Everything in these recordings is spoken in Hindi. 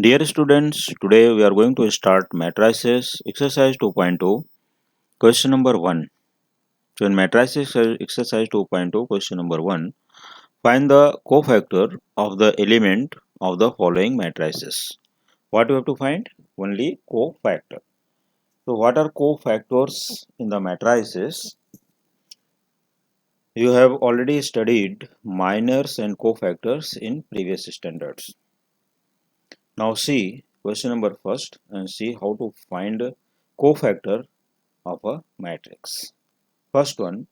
Dear students, today we are going to start matrices exercise 2.2 question number 1. So in matrices exercise 2.2 question number 1, find the cofactor of the element of the following matrices. What we have to find? Only cofactor. So what are cofactors in the matrices? You have already studied minors and cofactors in previous standards. Now see question number first and see how to find cofactor of a matrix. First one,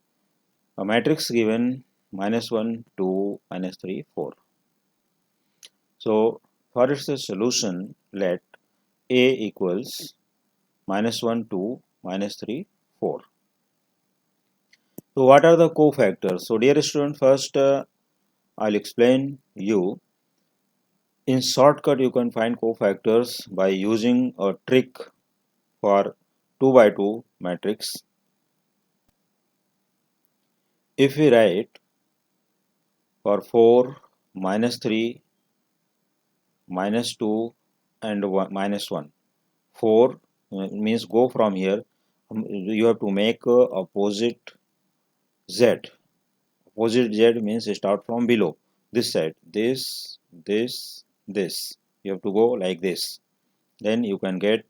a matrix given minus 1, 2, minus 3, 4. So for its solution, let A equals minus 1, 2, minus 3, 4. So what are the cofactors? So dear student, first I'll explain you. In shortcut, you can find cofactors by using a trick for 2 by 2 matrix. If we write for 4, minus 3, minus 2 and 1, minus 1. 4 means go from here. You have to make opposite z. Opposite z means start from below. This side. This. You have to go like this. Then you can get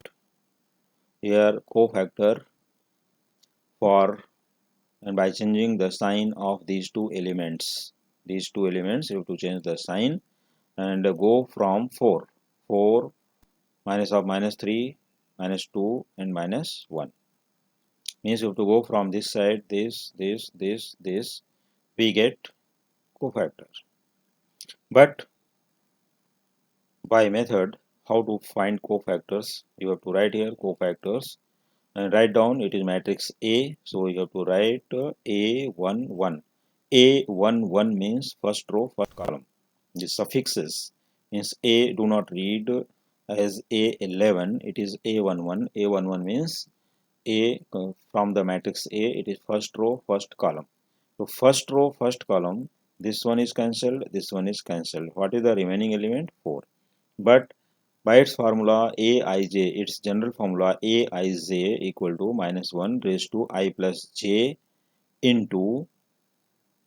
here cofactor for, and by changing the sign of these two elements. These two elements you have to change the sign and go from 4. 4 minus of minus 3, minus 2 and minus 1. Means you have to go from this side, this, we get cofactor. But by method, how to find cofactors? You have to write here cofactors and write down it is matrix A. So you have to write A1, 1. A1, 1 means first row, first column. The suffixes means A do not read as A11, it is A11. A11 means A from the matrix A, it is first row, first column. So first row, first column, this one is cancelled, this one is cancelled. What is the remaining element? 4. But by its formula Aij, its general formula Aij equal to minus 1 raised to I plus j into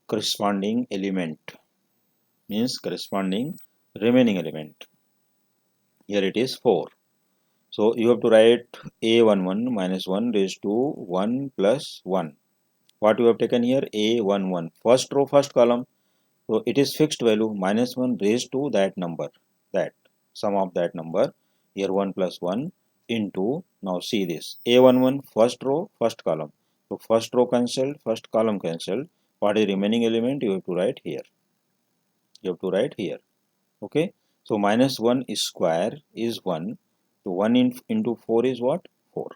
corresponding element, means corresponding remaining element. Here it is 4. So you have to write A11 minus 1 raised to 1 plus 1. What you have taken here? A11. First row, first column. So it is fixed value minus 1 raised to that number. That sum of that number. Here 1 plus 1 into, now see this. A11 first row, first column. So first row cancelled, first column cancelled. What is remaining element? You have to write here. You have to write here. Okay. So minus 1 is square is 1. So 1 into 4 is what? 4.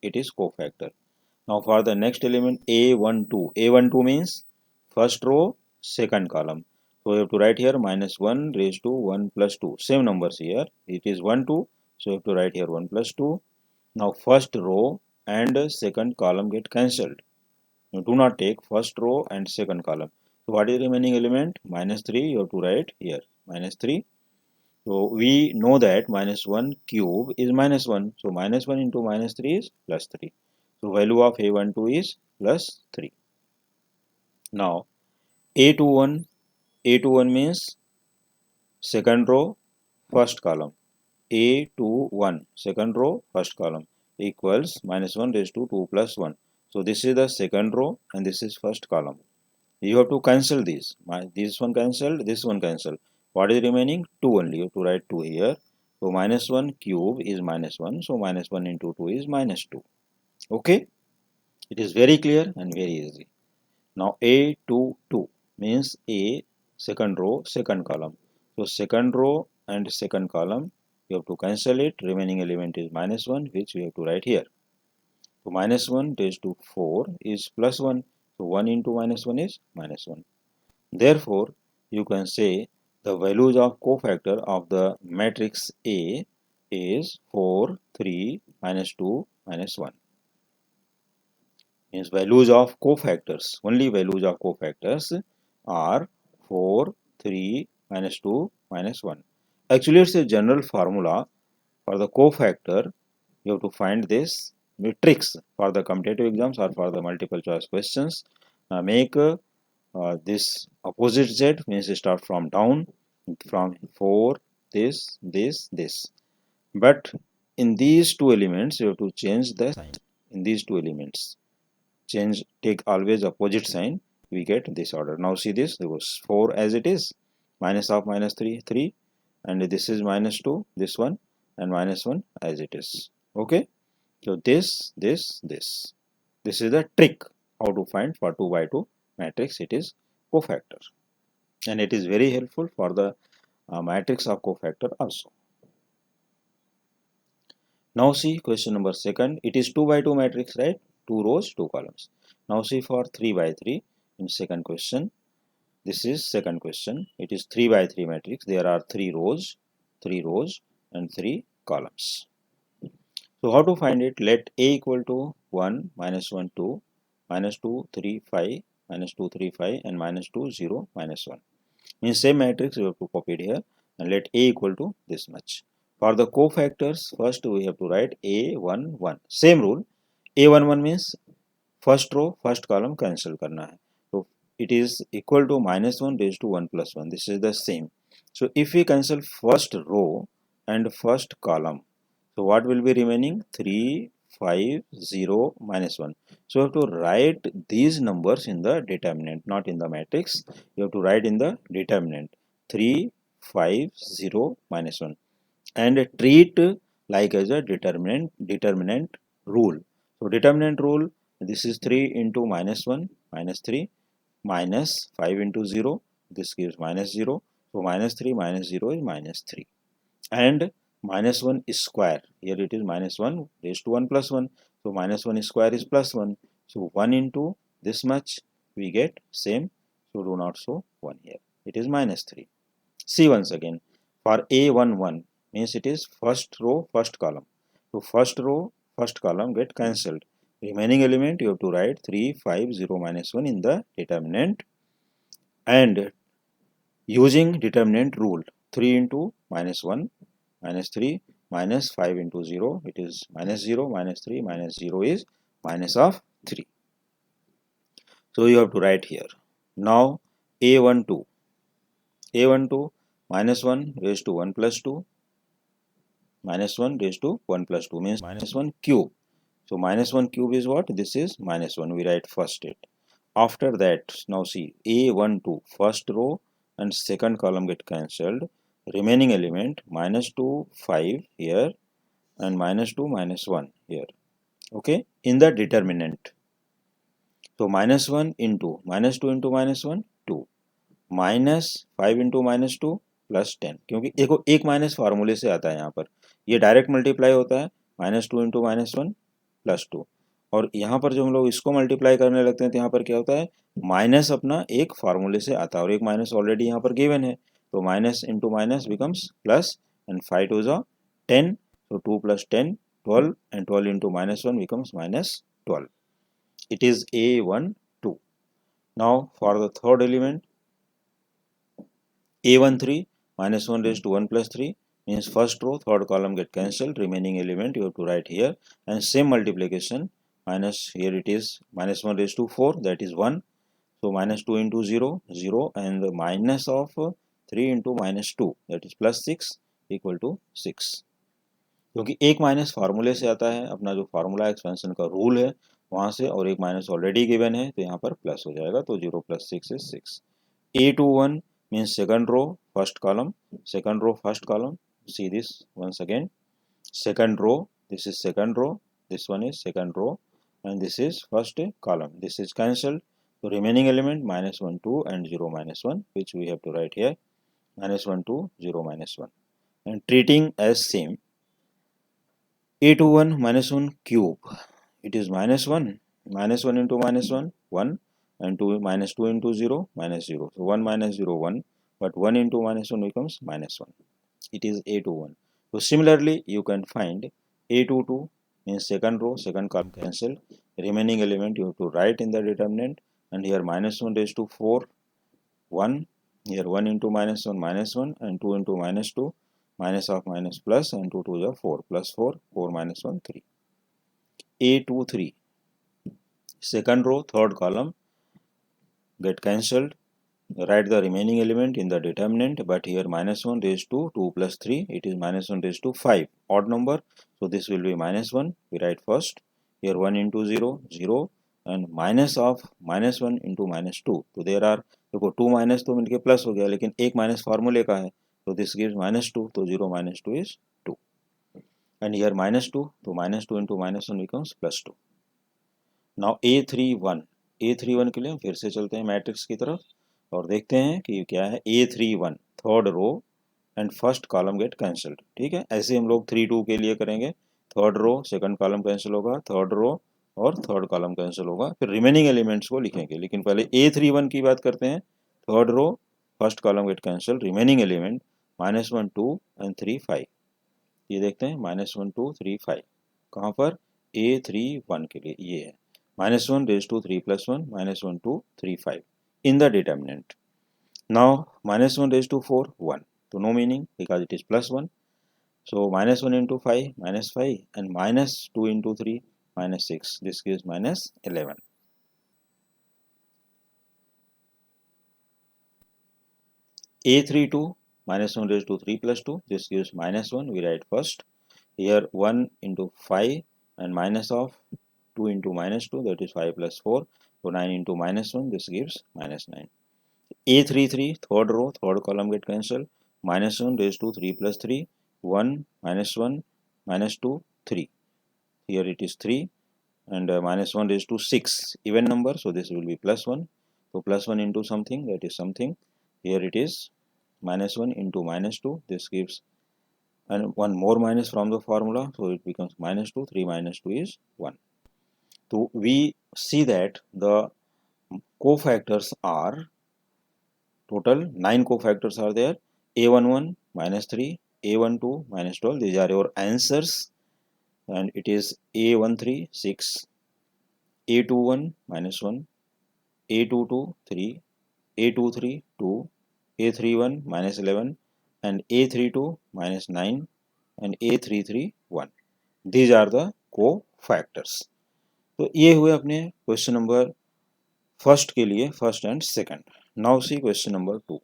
It is cofactor. Now for the next element A12. A12 means first row, second column. So you have to write here minus 1 raised to 1 plus 2. Same numbers here. It is 1, 2. So you have to write here 1 plus 2. Now first row and second column get cancelled. You do not take first row and second column. So what is the remaining element? Minus 3. You have to write here minus 3. So we know that minus 1 cube is minus 1. So minus 1 into minus 3 is plus 3. So value of A12 is plus 3. Now A21 means second row, first column. A21 second row, first column equals minus 1 raised to 2 plus 1. So this is the second row and this is first column. You have to cancel these. This one cancelled, this one cancelled. What is remaining? 2 only. You have to write 2 here. So minus 1 cube is minus 1. So minus 1 into 2 is minus 2. Okay. It is very clear and very easy. Now A22 means A second row, second column. So second row and second column, you have to cancel it. Remaining element is minus 1, which we have to write here. So minus 1 raised to 4 is plus 1. So 1 into minus 1 is minus 1. Therefore, you can say the values of cofactor of the matrix A is 4, 3, minus 2, minus 1. Means values of cofactors, only values of cofactors are 4, 3, minus 2, minus 1. Actually, it's a general formula for the cofactor. You have to find this tricks for the competitive exams or for the multiple choice questions. Make this opposite z, means start from down, from 4, this. But in these two elements, you have to change the sign. In these two elements, take always opposite sign, we get this order. Now see this, there was 4 as it is, minus of minus 3, 3, and this is minus 2, this one, and minus 1 as it is. Okay, so this is the trick how to find for 2 by 2 matrix. It is cofactor, and it is very helpful for the matrix of cofactor also. Now see question number second. It is 2 by 2 matrix, right? 2 rows, 2 columns. Now see for 3 by 3 in second question. This is second question. It is 3 by 3 matrix. There are 3 rows and 3 columns. So how to find it? Let A equal to 1, minus 1, 2, minus 2, 3, 5, minus 2, 3, 5, and minus 2, 0, minus 1. In same matrix, we have to copy it here and let A equal to this much. For the cofactors, first we have to write A1, 1. Same rule. A1, 1 means first row, first column cancel करना है. So it is equal to minus 1 raised to 1 plus 1. This is the same. So if we cancel first row and first column, so what will be remaining? 3, 5, 0, minus 1. So you have to write these numbers in the determinant, not in the matrix. You have to write in the determinant 3, 5, 0, minus 1, and treat like as a determinant rule. So determinant rule, this is 3 into minus 1, minus 3, minus 5 into 0, this gives minus 0. So minus 3 minus 0 is minus 3. And minus 1 is square. Here it is minus 1 raised to 1 plus 1. So minus 1 square is plus 1. So 1 into this much we get same. So do not show 1 here. It is minus 3. See once again. For A1, 1 means it is first row, first column. So first row, first column get cancelled. Remaining element you have to write 3, 5, 0, minus 1 in the determinant, and using determinant rule 3 into minus 1, minus 3, minus 5 into 0, it is minus 0, minus 3, minus 0 is minus of 3. So you have to write here. Now A12, minus 1 raised to 1 plus 2, minus 1 raised to 1 plus 2 means minus 1 cube. So minus 1 cube is what? This is minus 1. We write first it. After that, now see A12, first row and second column get cancelled. Remaining element minus 2, 5 here, and minus 2, minus 1 here. Okay, in the determinant. So minus 1 into minus 2 into minus 1, 2, minus 5 into minus 2 plus 10, क्योंकि एक माइनस फार्मूले से आता है यहाँ पर, ये डायरेक्ट मल्टीप्लाई होता है माइनस 2 इंटू माइनस 1 प्लस 2, और यहाँ पर जो हम लोग इसको मल्टीप्लाई करने लगते हैं तो यहाँ पर क्या होता है, माइनस अपना एक फार्मूले से आता है और एक माइनस ऑलरेडी यहाँ पर गिवन है, तो minus into minus becomes plus, and 5 two ज़ा 10, so 2 plus 10, 12, and 12 into minus 1 becomes minus 12. It is A1, 2. Now for the third element, A13, minus 1 raised to 1 plus 3 means first row, third column get cancelled. Remaining element you have to write here, and same multiplication, minus here it is minus 1 raised to 4, that is 1. So minus 2 into 0, 0, and the minus of 3 into minus 2, that is plus 6, equal to 6. क्योंकि एक माइनस फार्मूले से आता है, अपना जो फार्मूला एक्सपेंशन का रूल है वहाँ से, और एक माइनस ऑलरेडी गिवन है तो यहाँ पर प्लस हो जाएगा, तो 0 plus 6 is 6. A21 means second row, first column, second row, first column. See this once again. Second row, this is second row, this one is second row, and this is first column. This is cancelled. So remaining element minus 1, 2, and 0, minus 1, which we have to write here. Minus 1, 2, 0, minus 1. And treating as same. A21 minus 1 cube. It is minus 1. Minus 1 into minus 1, 1. And 2 minus 2 into 0, minus 0. So 1 minus 0, 1. But 1 into minus 1 becomes minus 1. It is A21. So similarly, you can find A22 means second row, second column cancel. Remaining element you have to write in the determinant. And here minus 1 raised to 4, 1. Here 1 into minus 1, minus 1. And 2 into minus 2. minus of minus plus, and 2 2 is 4, plus 4, 4 minus 1, 3. A2, 3. Second row, third column get cancelled. Write the remaining element in the determinant, but here minus 1 raised to 2 plus 3, it is minus 1 raised to 5, odd number, so this will be minus 1. We write first, here 1 into 0, 0, and minus of minus 1 into minus 2, तो there are, देखो 2 माइनस तो मिलके प्लस हो गया, लेकिन एक माइनस फार्मूले का है, तो दिस गिव्स minus 2, तो 0 minus 2 is 2, and here minus 2, तो minus 2 into minus 1 becomes plus 2. Now A31, A31 के लिए हम फिर से चलते हैं मैट्रिक्स की तरफ और देखते हैं कि क्या है. A31 third row and first column get cancelled. ठीक है, ऐसे हम लोग 3 2 के लिए करेंगे. Third row second column cancel होगा, थर्ड रो और थर्ड कॉलम कैंसिल होगा, फिर रिमेनिंग एलिमेंट्स को लिखेंगे. लेकिन पहले A31 की बात करते हैं. Third row first column get cancel, remaining element -1 2 and 3 5. ये देखते हैं -1 2 3 5 कहाँ पर, A31 के लिए ये है -1 raised to 3 plus 1, -1 2 3 5 in the determinant. Now -1 raised to 4 1, so no meaning because it is plus 1. So -1 into 5 -5, and -2 into 3 -6, this gives -11. A32 -1 raised to 3 plus 2, this gives -1. We write first, here 1 into 5 and minus of 2 into -2, that is 5 plus 4, so 9 into -1, this gives -9. A33 third row third column get cancelled, -1 raised to 3 plus 3, 1 -1 -2 3, here it is 3, and -1 raised to 6, even number, so this will be +1, so +1 into something, that is something, here it is -1 into -2, this gives, and one more minus from the formula, so it becomes -2, 3 minus 2 is 1. So we see that the cofactors are total 9 cofactors are there. A11 -3, A12 -12, these are your answers, and it is A13 6, A21 -1, A22 3, A23 2, A31 -11, and A32 -9, and A33 1. These are the cofactors. तो ये हुए अपने क्वेश्चन नंबर फर्स्ट के लिए, first and second. Now see question number 2.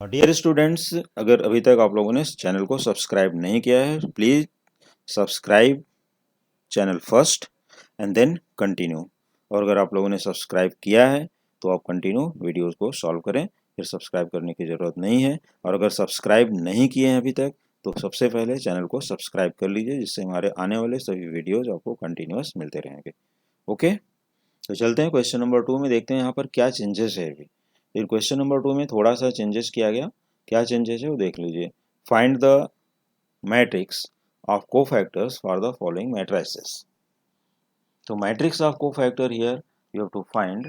Dear students, अगर अभी तक आप लोगों ने इस चैनल को सब्सक्राइब नहीं किया है, please subscribe channel first and then continue. और अगर आप लोगों ने सब्सक्राइब किया है तो आप कंटिन्यू वीडियोस को सॉल्व करें, फिर सब्सक्राइब करने की ज़रूरत नहीं है. और अगर सब्सक्राइब नहीं किए हैं अभी तक तो सबसे पहले चैनल को सब्सक्राइब कर लीजिए, जिससे हमारे आने वाले सभी वीडियोज़ आपको कंटिन्यूस मिलते रहेंगे. ओके, तो चलते हैं क्वेश्चन नंबर 2 में, देखते हैं यहाँ पर क्या चेंजेस है. अभी फिर क्वेश्चन नंबर 2 में थोड़ा सा चेंजेस किया गया. क्या चेंजेस है वो देख लीजिए. Find the matrix of cofactors for the following matrices. तो matrix of cofactor here you have to find.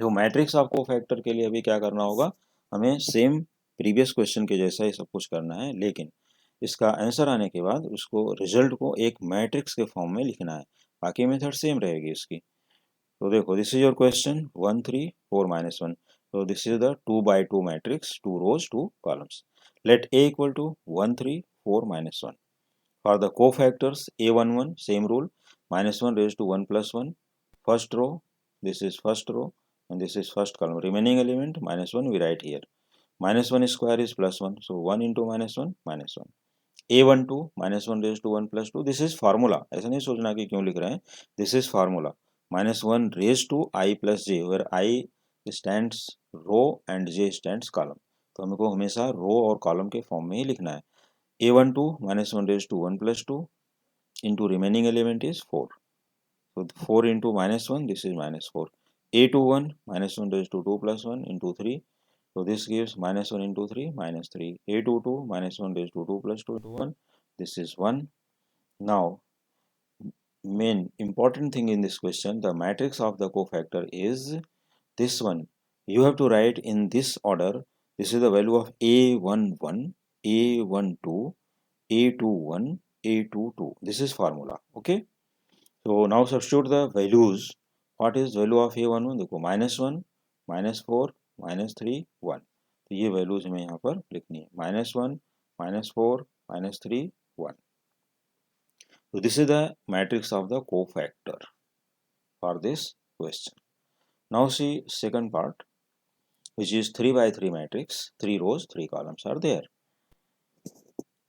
जो मैट्रिक्स ऑफ कोफैक्टर के लिए अभी क्या करना होगा, हमें सेम प्रीवियस क्वेश्चन के जैसा ही सब कुछ करना है, लेकिन इसका आंसर आने के बाद उसको रिजल्ट को एक मैट्रिक्स के फॉर्म में लिखना है. बाकी मेथड सेम रहेगी इसकी. तो देखो, this is your question 1 3 4 -1. So this is the 2 by 2 matrix, 2 rows 2 columns. Let A equal to 1 3 4 -1. For the cofactors A11, same rule, -1 raised to 1 plus 1, first row, this is first row, and this is first column. Remaining element -1 we write here. -1 square is +1, so 1 into -1 -1. A12 -1 raised to 1 plus 2, this is formula. ऐसा नहीं सोचना कि क्यों लिख रहे हैं, this is formula. -1 raised to I plus j, where I stands row and j stands column. तो हमको हमेशा रो और कॉलम के फॉर्म में ही लिखना है. A12 -1 raised to 1 plus 2 into remaining element is 4. So 4 into -1, this is -4. A21 -1 raised to 2 plus 1 into 3. So this gives -1 into 3 -3. A22 -1 raised to 2 plus 2 into 1. This is 1. Now main important thing in this question, the matrix of the cofactor is this one. You have to write in this order. This is the value of A11, A12, A21, A22. This is formula. Okay. So now substitute the values. What is value of A11? देखो -1, -4, -3, 1. तो ये वैल्यूज हमें यहाँ पर लिखनी है, -1, -4, -3, 1. So this is the matrix of the cofactor for this question. Now see second part, which is 3 by 3 matrix, 3 rows, 3 columns are there.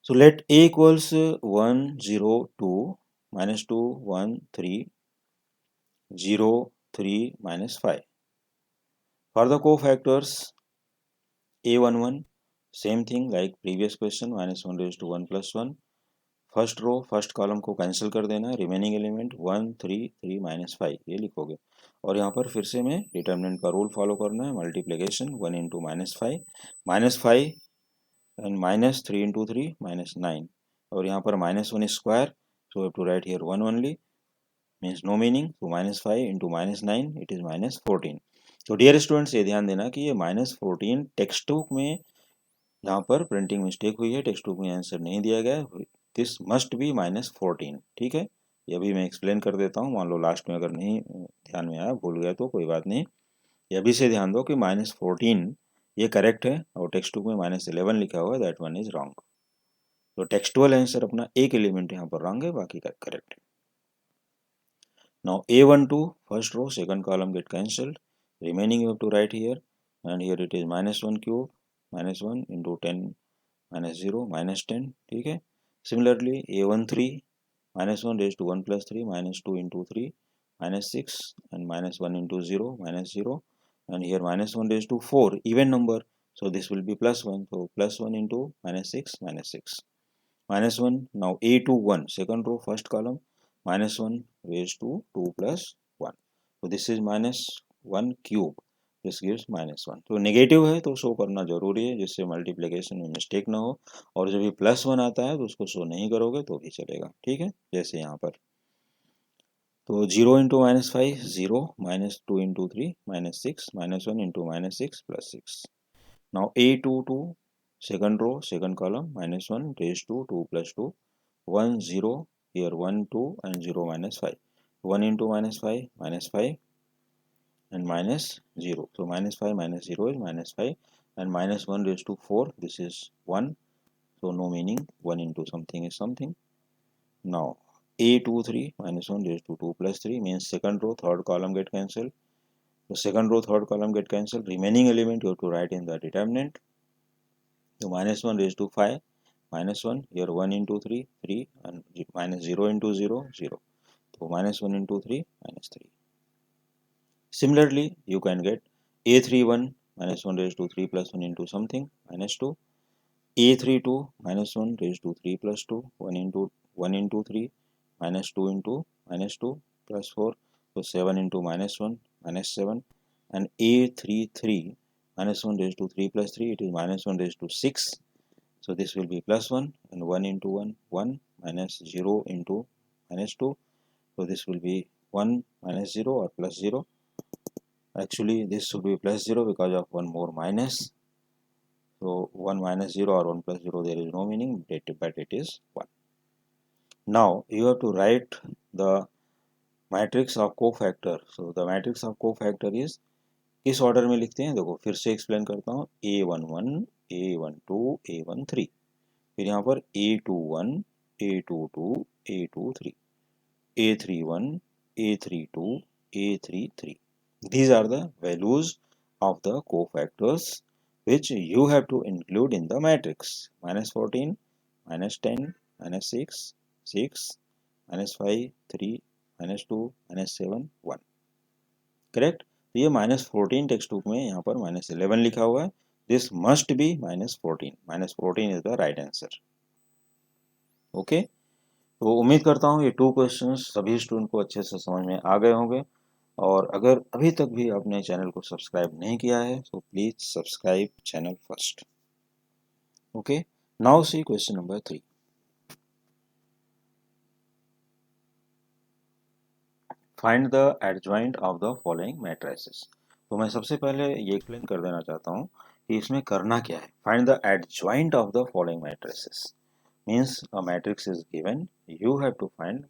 So let A equals 1, 0, 2, -2, 1, 3, 0, 3, -5. For the cofactors A11, same thing like previous question, -1 raised to 1 plus 1. First row first column को कैंसिल कर देना है, रिमेनिंग एलिमेंट 1, 3, 3, -5 ये लिखोगे. और यहाँ पर फिर से मैं डिटर्मिनेंट का रूल फॉलो करना है, मल्टीप्लिकेशन 1 इंटू -5 एंड -3 इंटू 3 -9. और यहाँ पर -1 square, so have to write here 1 only, means no meaning. तो -5 इंटू -9 इट इज़ -14. तो डियर स्टूडेंट्स ये ध्यान देना कि ये -14 टेक्स्ट बुक में यहाँ पर प्रिंटिंग मिस्टेक हुई है, टेक्स्ट बुक में आंसर नहीं दिया गया है. This must be -14. ठीक है, ये अभी मैं एक्सप्लेन कर देता हूँ. मान लो लास्ट में अगर नहीं ध्यान में आया, भूल गया तो कोई बात नहीं. ये अभी से ध्यान दो कि -14 ये करेक्ट है और टेक्स्ट बुक में -11 लिखा हुआ है, दैट वन इज रॉन्ग. तो टेक्सटुअल आंसर अपना एक एलिमेंट यहाँ पर रॉन्ग है, बाकी का करेक्ट है. Now A12 first row second column get cancelled, remaining you have to write here, and here it is -1 cube, -1 into 10 -0 -10. ठीक है. Similarly, A13 -1 raised to 1 plus 3 -2 into 3 -6 and -1 into 0 -0, and here -1 raised to 4 even number, so this will be +1, so +1 into -6 -6 -1. Now A21 second row first column -1 raised to 2 plus 1, so this is -1 cube, this gives -1. तो नेगेटिव है तो शो करना जरूरी है, जिससे मल्टीप्लिकेशन में मिस्टेक ना हो. और जब भी +1 आता है तो उसको शो नहीं करोगे तो भी चलेगा. ठीक है, जैसे यहाँ पर. तो 0 into -5 0, -2 into 3 -6, -1 into -6 +6. Now A22 second row second column -1 raised to 2 plus 2 1 0, here 1 2 and 0 -5, 1 into -5 -5 and -0. So -5 -0 is -5, and -1 raised to 4, this is 1. So no meaning, 1 into something is something. Now A23 -1 raised to 2 plus 3 means second row third column get cancelled. So second row third column get cancelled. Remaining element you have to write in the determinant. So -1 raised to 5 -1, here 1 into 3 3, and -0 into 0 0. So -1 into 3 -3. Similarly, you can get A31 -1 raised to 3 plus 1 into something -2. A32 -1 raised to 3 plus 2 1 into 3 -2 into -2 plus 4. So 7 into -1 -7. And A33 -1 raised to 3 plus 3, it is -1 raised to 6. So this will be +1, and 1 into 1 1 -0 into -2. So this will be 1 -0 or +0. Actually this should be +0 because of one more minus. So 1 minus 0 or 1 plus 0, there is no meaning, but it is 1. Now you have to write the matrix of cofactor. So the matrix of cofactor is, किस ऑर्डर में लिखते हैं देखो, फिर से एक्सप्लेन करता हूँ. A11 A12 A13, फिर यहाँ पर A21 A22 A23 A31 A32 A33. These are the values of the cofactors which you have to include in the matrix. -14 -10 -6 6 -5 3 -2 -7 1. Correct. तो ये -14 टेक्स्ट बुक में यहाँ पर -11 लिखा हुआ है. This must be -14. -14 is the right answer. Okay, तो उम्मीद करता हूँ ये 2 क्वेश्चंस सभी स्टूडेंट को अच्छे से समझ में आ गए होंगे. और अगर अभी तक भी आपने चैनल को सब्सक्राइब नहीं किया है तो please subscribe channel first. Okay, now see question number 3. Find the adjoint of the following matrices. तो मैं सबसे पहले ये एक्सप्लेन कर देना चाहता हूँ कि इसमें करना क्या है. Find the adjoint of the following matrices means a matrix is given, you have to find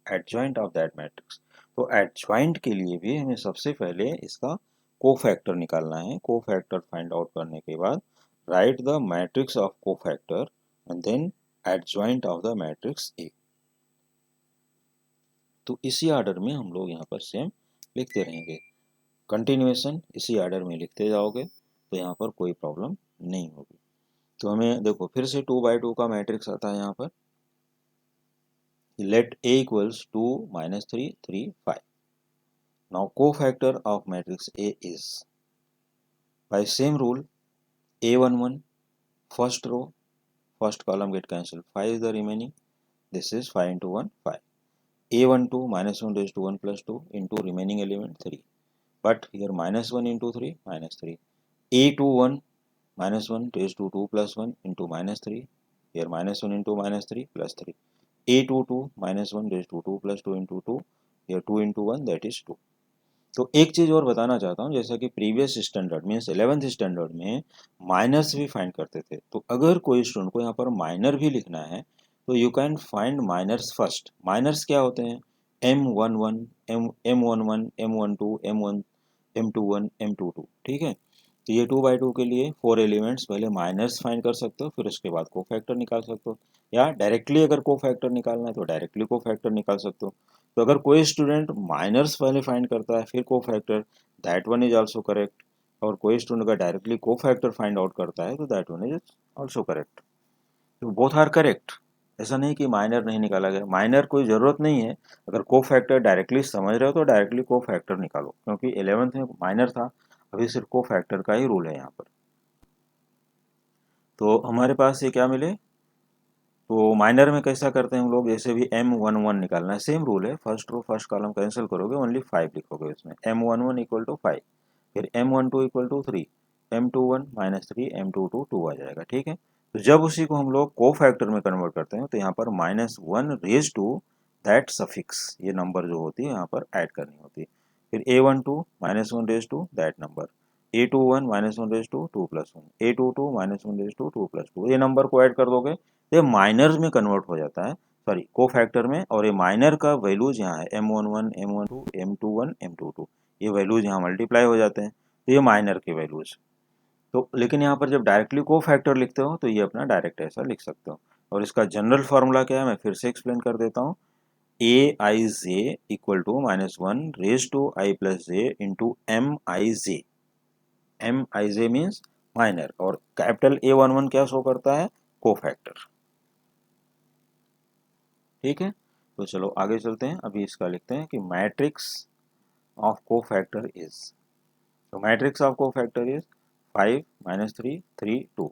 adjoint of that matrix. तो एडजॉइंट के लिए भी हमें सबसे पहले इसका कोफैक्टर निकालना है। कोफैक्टर फाइंड आउट करने के बाद write the matrix of cofactor and then adjoint of the matrix A. तो इसी ऑर्डर में हम लोग यहाँ पर सेम लिखते रहेंगे, कंटिन्यूएशन इसी ऑर्डर में लिखते जाओगे तो यहाँ पर कोई प्रॉब्लम नहीं होगी। तो हमें देखो फिर से 2/2 का मैट्रिक्स आता है यहाँ पर, let A equals 2 -3 3 5। Now cofactor of matrix A is by same rule A11 first row first column get cancelled, 5 is the remaining, this is 5 into 1 5, A12 -1 raised to 1 plus 2 into remaining element 3, but here -1 into 3 -3, A21 -1 raised to 2 plus 1 into -3, here -1 into -3 plus 3, A22 -1 raised to 2 plus 2 into 2, here 2 into 1 that is 2। तो एक चीज़ और बताना चाहता हूँ, जैसा कि previous standard means 11th standard में माइनर्स भी फाइंड करते थे, तो अगर कोई स्टूडेंट को यहाँ पर माइनर भी लिखना है तो you can find minors first. Minors क्या होते हैं? M11 M11 M12 M1 M21 M22, ठीक है। तो ये 2/2 के लिए 4 एलिमेंट्स पहले माइनर्स फाइंड कर सकते हो, फिर उसके बाद कोफैक्टर निकाल सकते हो, या डायरेक्टली अगर कोफैक्टर निकालना है तो डायरेक्टली कोफैक्टर निकाल सकते हो। तो अगर कोई स्टूडेंट माइनर्स पहले फाइंड करता है फिर cofactor, that one is also correct. और कोई स्टूडेंट अगर डायरेक्टली कोफैक्टर फाइंड आउट करता है तो that one is also correct. तो बोथ आर करेक्ट। ऐसा नहीं कि माइनर नहीं निकाला गया, माइनर कोई ज़रूरत नहीं है। अगर कोफैक्टर डायरेक्टली समझ रहे हो तो डायरेक्टली कोफैक्टर निकालो, क्योंकि 11th में माइनर था, अभी सिर्फ कोफैक्टर का ही रूल है यहाँ पर। तो हमारे पास ये क्या मिले, तो माइनर में कैसा करते हैं हम लोग, जैसे भी M11 निकालना है सेम रूल है, first row first column cancel करोगे, ओनली 5 लिखोगे उसमें, M11 इक्वल टू 5, फिर M12 equal to 3, M21 -3 M22 2 आ जाएगा, ठीक है। तो जब उसी को हम लोग को फैक्टर में कन्वर्ट करते हैं तो यहाँ पर -1 रेज टू दैट सफिक्स, ये नंबर जो होती है यहाँ पर ऐड करनी होती है, फिर A12 -1 raise to that number, A21 -1 raise to 2 + 1, A22 -1 raise to 2 + 2, ये नंबर को ऐड कर दोगे, ये माइनर्स में कन्वर्ट हो जाता है, सॉरी कोफैक्टर में, और ये माइनर का वैल्यूज यहाँ है M11 M12 M21 M22, ये वैल्यूज यहाँ मल्टीप्लाई हो जाते हैं, तो ये माइनर के वैल्यूज। तो लेकिन यहाँ पर जब डायरेक्टली कोफैक्टर लिखते हो तो ये अपना डायरेक्ट ऐसा लिख सकते हो। और इसका जनरल फार्मूला क्या है मैं फिर से एक्सप्लेन कर देता हूँ, Aij equal to -1 raise to I + j into Mij। Mij means minor, और कैपिटल A11 क्या शो करता है, कोफैक्टर, ठीक है। तो चलो आगे चलते हैं, अभी इसका लिखते हैं कि मैट्रिक्स ऑफ कोफैक्टर इज, तो matrix of cofactor is 5 -3 3 2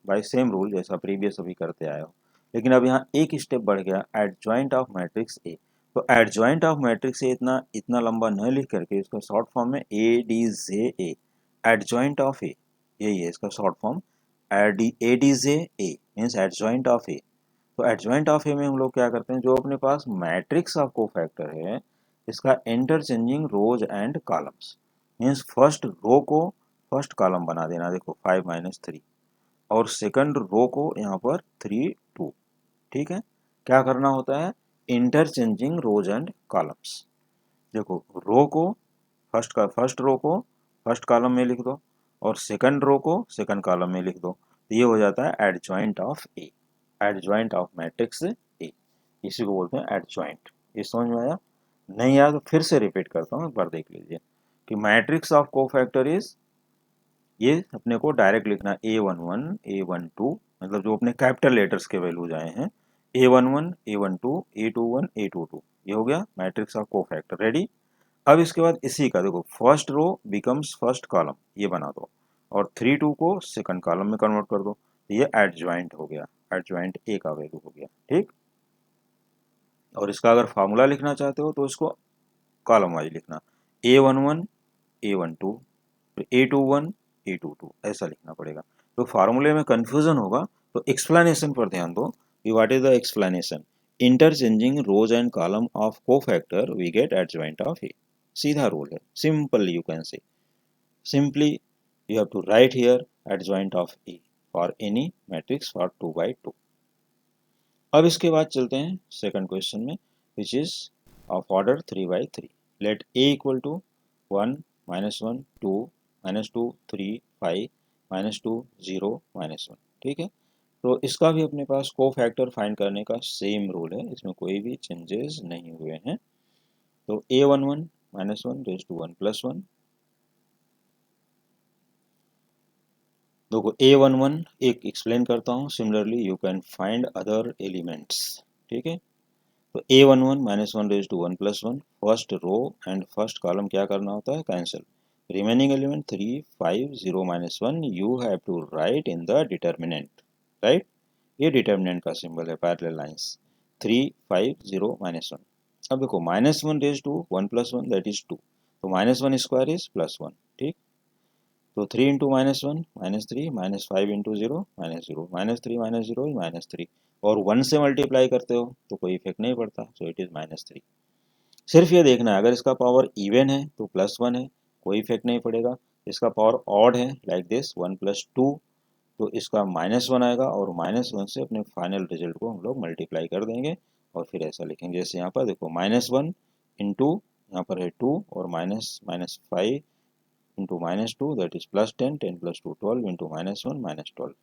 by same rule जैसा प्रीवियस अभी करते आए हो। लेकिन अब यहाँ एक स्टेप बढ़ गया, एडजॉइंट ऑफ मैट्रिक्स ए। तो एडजॉइंट ऑफ मैट्रिक्स ए इतना इतना लंबा न लिख करके इसका शॉर्ट फॉर्म में ADJ, एडजॉइंट ऑफ ए, यही है इसका short form, ADJ means adjoint of A. तो एडजॉइंट ऑफ ए में हम लोग क्या करते हैं, जो अपने पास मैट्रिक्स ऑफ कोफैक्टर है इसका interchanging rows and columns, means first row को फर्स्ट कॉलम बना देना, देखो 5 -3, और सेकंड रो को यहाँ पर 3 2, ठीक है। क्या करना होता है, इंटरचेंजिंग रोज एंड कॉलम्स, देखो रो को फर्स्ट रो को फर्स्ट कॉलम में लिख दो और सेकंड रो को सेकंड कॉलम में लिख दो, तो ये हो जाता है adjoint of A, adjoint of matrix A, इसी को बोलते हैं एडजॉइंट। ये समझ में आया? नहीं आया तो फिर से रिपीट करता हूँ, एक बार देख लीजिए कि मैट्रिक्स ऑफ कोफैक्टर इज, ये अपने को डायरेक्ट लिखना A11 A12, मतलब जो अपने कैपिटल लेटर्स के वैल्यूज आए हैं, A11 A12 A21 A22, ये हो गया मैट्रिक्स ऑफ कोफैक्टर, रेडी। अब इसके बाद इसी का देखो first row becomes first column, ये बना दो, और 3 2 को सेकंड कॉलम में कन्वर्ट कर दो, ये एडजॉइंट हो गया, एडजॉइंट ए का वैल्यू हो गया, ठीक। और इसका अगर फार्मूला लिखना चाहते हो तो इसको कॉलम वाइज लिखना, A11 A12 फिर A21 A22, ऐसा लिखना पड़ेगा। तो फार्मूले में कंफ्यूजन होगा, तो एक्सप्लेनेशन पर ध्यान दो कि what is the explanation, interchanging rows and column of cofactor we get adjoint of A, सीधा रूल है, simple you can say, simply you have to write here adjoint of A for any matrix for 2/2। अब इसके बाद चलते हैं सेकंड क्वेश्चन में, which is of order 3/3, let A equal to 1 -1 2 -2 3 5 -2 0 -1, ठीक है। तो इसका भी अपने पास को फैक्टर फाइंड करने का सेम रूल है, इसमें कोई भी चेंजेस नहीं हुए हैं। तो a11 -1 रेज टू 1 प्लस 1, देखो a11 एक एक्सप्लेन करता हूँ, similarly you can find other elements, ठीक है। तो a11 -1 raise to 1 plus 1, first row and first column क्या करना होता है, cancel. Remaining element 3 5 0 -1 you have to write in the determinant, right. ये डिटर्मिनेंट का सिंबल है, पैरेलल लाइंस 3 5 0 -1। अब देखो -1 raise to 1 plus 1 that is 2, तो -1 स्क्वायर इज +1, ठीक। तो 3 इंटू -1 -3 -5 इंटू 0 -0 -3 -0 -3, और 1 से मल्टीप्लाई करते हो तो कोई इफेक्ट नहीं पड़ता, सो इट इज -3। सिर्फ ये देखना है, अगर इसका पावर इवन है तो +1 है, कोई इफेक्ट नहीं पड़ेगा। इसका पावर ऑड है लाइक दिस 1 + 2, तो इसका -1 आएगा, और -1 से अपने फाइनल रिजल्ट को हम लोग मल्टीप्लाई कर देंगे, और फिर ऐसा लिखेंगे जैसे यहाँ पर देखो -1 इंटू यहाँ पर है 2, और -5 into -2 that is +10, 10 + 2 12 into -1 -12,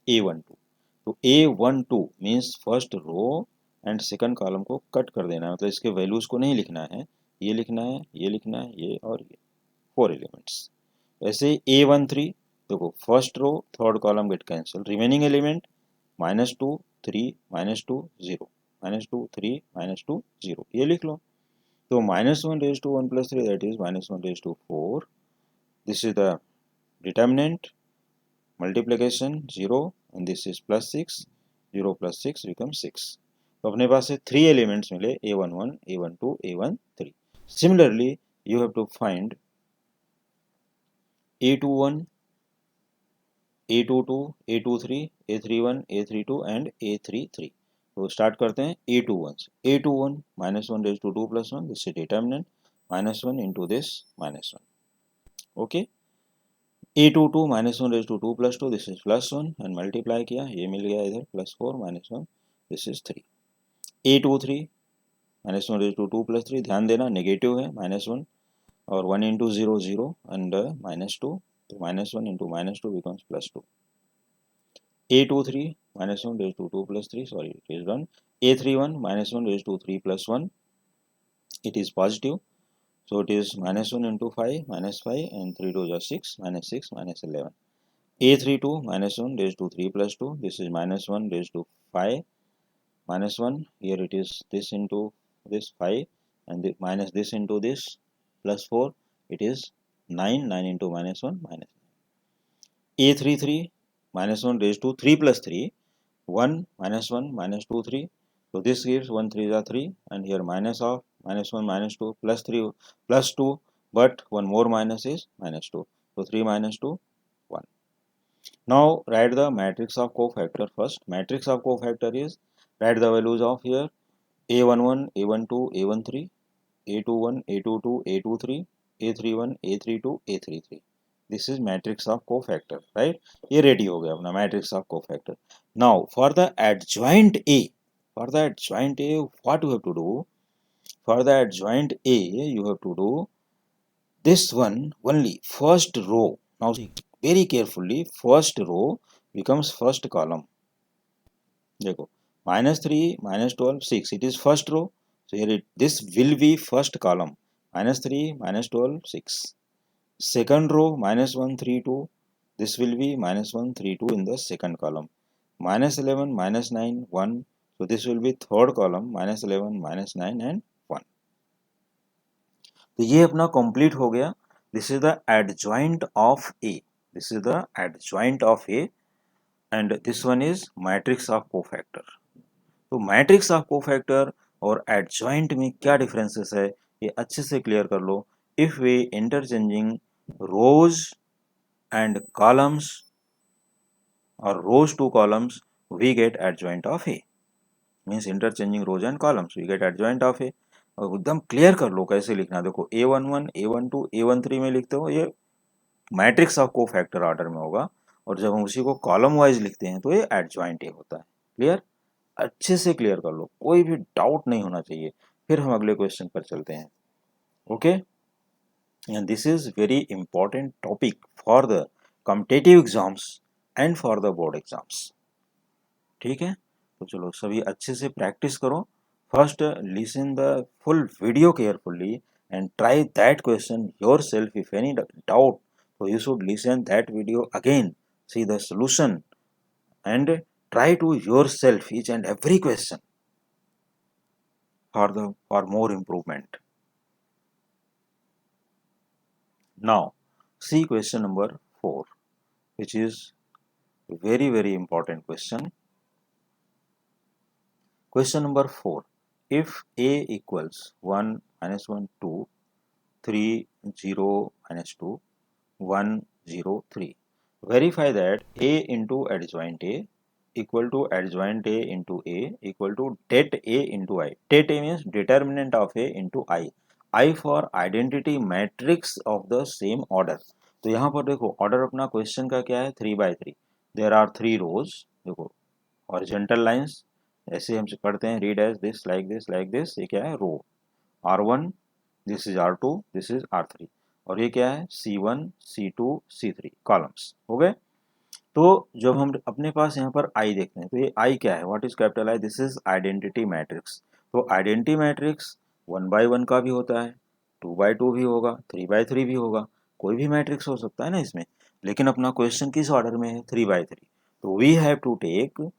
a12। तो a12 means first row and second column को कट कर देना है, मतलब इसके वैल्यूज को नहीं लिखना है, ये लिखना है, ये लिखना है, ये और ये 4 एलिमेंट्स। ऐसे a13 देखो first row third column get cancel, remaining element -2 3 -2 0 -2 3 -2 0, ये लिख लो। तो -1 raise to 1 + 3 that is -1 raise to 4, this is the determinant, multiplication 0, and this is +6, 0 + 6 becomes 6। तो अपने पास से 3 एलिमेंट्स मिले, a11 a12 a13। Similarly you have to find a21 a22 a23 a31 a32 and a33। तो स्टार्ट करते हैं a21 से। a21 -1 raise to 2 + 1, this is determinant, -1 into this -1, okay. a22 -1 raise to 2 + 2, this is +1, and multiply किया, ये मिल गया इधर +4 -1, this is 3। a23 -1 raise to 2 + 3, ध्यान देना नेगेटिव है -1, और 1 इंटू 0 0 एंड -2, तो -1 into -2 becomes +2। a23 -1 raise to 2 + 3, sorry it is 1। a31 -1 raise to 3 + 1, it is positive, so it is -1 into 5 -5, and 3 2 is 6 -6 -11। a32 -1 raised to 3 + 2, this is -1 raised to 5 -1, here it is this into this 5, and minus this into this +4, it is 9 9 into -1 -9। a33 -1 raised to 3 + 3, 1 -1 -2 3, so this gives 1 3 is 3, and here minus of -1 -2 +3 +2, but one more minus is -2, so 3 -2 1। Now write the matrix of cofactor first. Matrix of cofactor is, write the values of here a11 a12 a13 a21 a22 a23 a31 a32 a33। This is matrix of cofactor, right? ये ready हो गया अपना matrix of cofactor। Now for the adjoint A, for the adjoint A what you have to do? For the adjoint A you have to do this one only, first row। Now see very carefully, first row becomes first column, देखो -3 -12 6, it is first row, so here this will be first column, -3 -12 6। second row -1 3 2, this will be -1 3 2 in the second column, -11 -9 1, so this will be third column, -11 -9 and 1। तो ये अपना कंप्लीट हो गया, this is the adjoint of A, this is the adjoint of A, and this one is matrix of cofactor. तो मैट्रिक्स ऑफ कोफैक्टर और एडजॉइंट में क्या डिफरेंसेस है, ये अच्छे से क्लियर कर लो। If we interchanging rows and columns और rows to columns we get adjoint of A, means interchanging rows and columns we get adjoint of A. और एकदम क्लियर कर लो कैसे लिखना, देखो a11 a12 a13 में लिखते हो, ये मैट्रिक्स ऑफ कोफैक्टर ऑर्डर में होगा, और जब हम उसी को कॉलम वाइज लिखते हैं तो ये एडजॉइंट ए होता है। क्लियर, अच्छे से क्लियर कर लो, कोई भी डाउट नहीं होना चाहिए। फिर हम अगले क्वेश्चन पर चलते हैं। Okay. and this is very important topic for the competitive exams and for the board exams. ठीक है, तो चलो सभी अच्छे से प्रैक्टिस करो. First listen the full video carefully and try that question yourself. If any doubt, so you should listen that video again, see the solution, and try to yourself each and every question for more improvement. Now see question number 4, which is very important question. Question number 4. If a equals 1 minus 1 2 3 0 minus 2 1 0 3, verify that a into adjoint a equal to adjoint a into a equal to det a into I. Det a means determinant of a into I for identity matrix of the same order. तो यहाँ पर देखो ऑर्डर अपना क्वेश्चन का क्या है, 3/3. There are 3 rows. देखो हॉरिजॉन्टल लाइंस ऐसे हम पढ़ते हैं, read as this like this like this. ये क्या है, row. R1, this is R2, this is R3. और ये क्या है, C1 C2 C3 कॉलम्स हो गए. तो जब हम अपने पास यहाँ पर I देखते हैं तो ये I क्या है, what is capital I, this is identity matrix. तो आइडेंटिटी मैट्रिक्स 1/1 का भी होता है, 2/2 भी होगा, 3/3 भी होगा, कोई भी मैट्रिक्स हो सकता है ना इसमें. लेकिन अपना क्वेश्चन किस ऑर्डर में है, 3/3. तो we have to take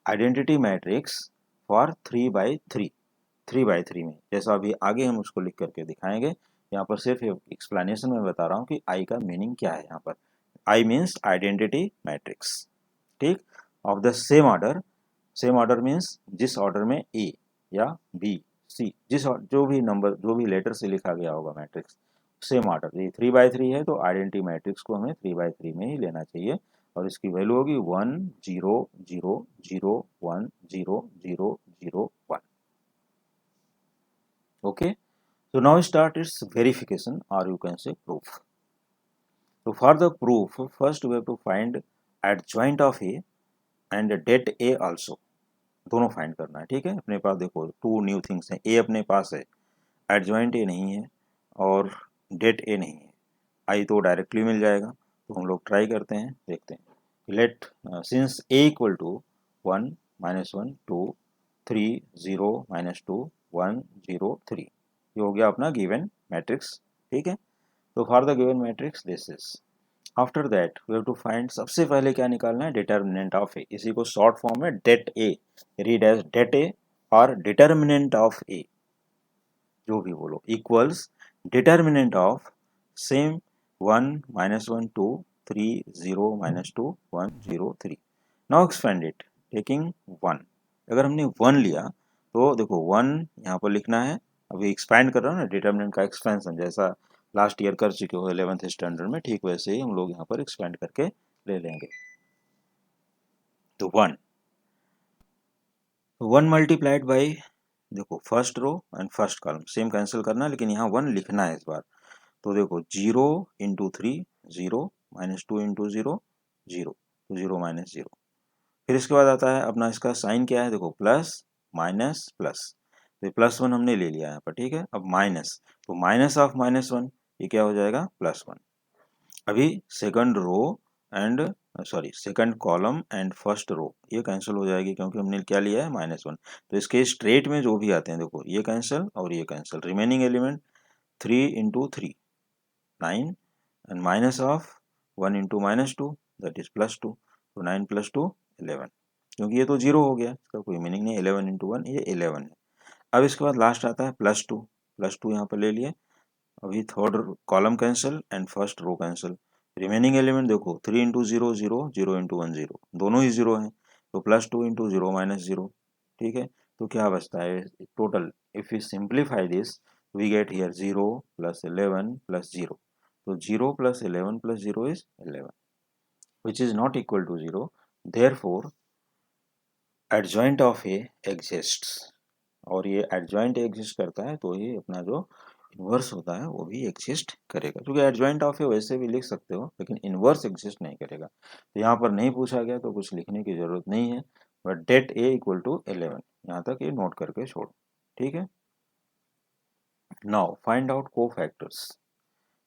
identity matrix for 3/3 में. जैसा अभी आगे हम उसको लिख करके दिखाएंगे. यहाँ पर सिर्फ एक्सप्लेनेशन में बता रहा हूँ कि आई का मीनिंग क्या है. यहाँ पर आई मीन्स आइडेंटिटी मैट्रिक्स, ठीक, of the same order. Same order means जिस ऑर्डर में ए या बी सी, जो भी नंबर जो भी लेटर से लिखा गया होगा मैट्रिक्स, सेम ऑर्डर. ये 3/3 है तो आइडेंटिटी मैट्रिक्स को हमें 3/3 में ही लेना चाहिए. और इसकी वैल्यू होगी 1 0 0 0 1 0 0 0 1. Okay, so now start its verification, or you can say proof. So for the proof, first we have to find adjoint of A and det A also. दोनों फाइंड करना है, ठीक है. अपने पास देखो 2 न्यू थिंग्स हैं. A अपने पास है, एडजॉइंट A नहीं है और det A नहीं है. I तो डायरेक्टली मिल जाएगा. तो हम लोग ट्राई करते हैं, देखते हैं. Let since A equal to 1 minus 1 2 3 0 minus 2 1 0 3, ये हो गया अपना गिवन मैट्रिक्स, ठीक है. तो for the given matrix this is. After that we have to find, सबसे पहले क्या निकालना है, डिटर्मिनेंट ऑफ ए. इसी को शॉर्ट फॉर्म में डेट ए, रीड एज डेट ए और डिटर्मिनेंट ऑफ ए, जो भी बोलो, equals determinant of same 1 minus 1 2 3 0 minus 2 1 0 3. Now expand it taking 1. अगर हमने 1 लिया तो देखो 1 यहाँ पर लिखना है. अभी एक्सपैंड कर रहा हूँ ना, डिटर्मिनेंट का एक्सपेंशन जैसा लास्ट ईयर कर चुके हो 11th स्टैंडर्ड में, ठीक वैसे ही हम लोग यहाँ पर एक्सपेंड करके ले लेंगे. तो 1 मल्टीप्लाइड बाई, देखो first row and first column same cancel करना है, लेकिन यहाँ 1 लिखना है इस बार. तो देखो 0 इंटू 3 0 माइनस 2 इंटू 0 0, तो 0 माइनस 0. फिर इसके बाद आता है अपना, इसका साइन क्या है, देखो प्लस माइनस प्लस. तो +1 हमने ले लिया यहाँ पर, ठीक है. अब माइनस, तो माइनस ऑफ -1, ये क्या हो जाएगा, +1. अभी second row and sorry second column and first row ये कैंसिल हो जाएगी, क्योंकि हमने क्या लिया है, -1. तो इसके स्ट्रेट में जो भी आते हैं, देखो ये कैंसिल और ये cancel. Remaining element 3 into 3 9 and minus of 1 into -2 that is +2. तो 9 + 2 11, क्योंकि ये तो 0 हो गया, इसका कोई मीनिंग नहीं. 11 इंटू 1 ये 11 है. अब इसके बाद लास्ट आता है +2 यहाँ पर ले लिए. अभी third column cancel and first row cancel. Remaining element देखो 3 इंटू 0 0 0 इंटू 1 0, दोनों ही 0 हैं. तो +2 इंटू 0 -0, ठीक है. तो क्या बचता है total, if you simplify this we get here 0 + 11 + 0. So 0 plus 11 plus 0 is 11, which is not equal to 0. Therefore, adjoint of A exists. और ये adjoint exist करता है तो ये अपना जो इनवर्स होता है वो भी एग्जिस्ट करेगा. क्योंकि एडजॉइंट ऑफ ए वैसे भी लिख सकते हो, लेकिन इनवर्स एग्जिस्ट नहीं करेगा. तो यहाँ पर नहीं पूछा गया तो कुछ लिखने की जरूरत नहीं है. But det A equal to 11, यहाँ तक ये नोट करके छोड़ो, ठीक है. Now find out cofactors.